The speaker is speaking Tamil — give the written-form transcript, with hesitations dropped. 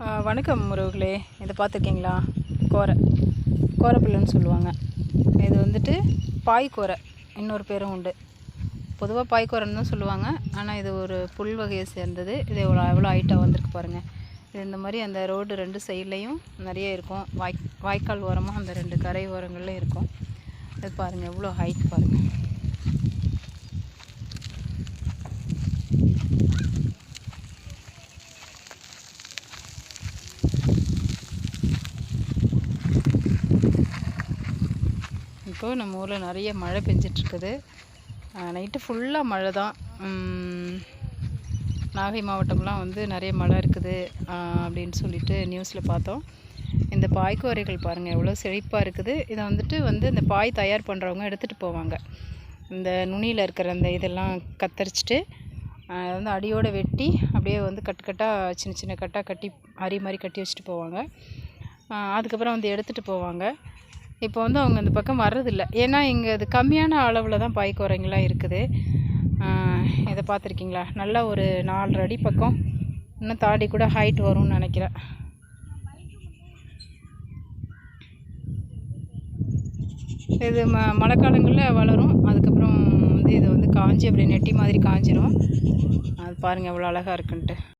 வணக்கம் உறவுகளே. இதை பார்த்துருக்கீங்களா? கோரை கோரைப்புல்லுன்னு சொல்லுவாங்க. இது வந்துட்டு பாய்க்கோரை, இன்னொரு பேரும் உண்டு. பொதுவாக பாய்க்கோரைன்னு தான் சொல்லுவாங்க. ஆனால் இது ஒரு புல் வகையை சேர்ந்தது. இது எவ்வளோ ஹைட்டாக வந்திருக்கு பாருங்கள். இது இந்த மாதிரி அந்த ரோடு 2 சைட்லேயும் நிறைய இருக்கும். வாய்க்கால் ஓரமாக அந்த 2 கரை ஓரங்கள்லையும் இருக்கும். இது பாருங்கள், எவ்வளோ ஹைட் பாருங்கள். இப்போது நம்ம ஊரில் நிறைய மழை பெஞ்சிட்ருக்குது. நைட்டு ஃபுல்லாக மழை தான். நாகை மாவட்டம்லாம் வந்து நிறைய மழை இருக்குது அப்படின்னு சொல்லிட்டு நியூஸில் பார்த்தோம். இந்த பாய்க்கோரைகள் பாருங்கள் எவ்வளோ செழிப்பாக இருக்குது. இதை வந்துட்டு இந்த பாய் தயார் பண்ணுறவங்க எடுத்துகிட்டு போவாங்க. இந்த நுனியில் இருக்கிற அந்த இதெல்லாம் கத்தரிச்சிட்டு அதை வந்து அடியோடு வெட்டி அப்படியே வந்து கட்டாக சின்ன சின்ன கட்டாக கட்டி அரி மாதிரி கட்டி வச்சுட்டு போவாங்க. அதுக்கப்புறம் வந்து எடுத்துகிட்டு போவாங்க. இப்போ வந்து அவங்க அந்த பக்கம் வர்றதில்ல. ஏன்னா இங்கே அது கம்மியான அளவில் தான் பாய்க்கோரைங்கெல்லாம் இருக்குது. இதை பார்த்துருக்கீங்களா? நல்லா ஒரு 4 அடி பக்கம், இன்னும் தாண்டி கூட ஹைட் வரும்னு நினைக்கிறேன். இது மழை காலங்களில் வளரும். அதுக்கப்புறம் வந்து இது வந்து காஞ்சி அப்படி நெட்டி மாதிரி காஞ்சிரும். அது பாருங்கள் எவ்வளோ அழகாக இருக்குன்ட்டு.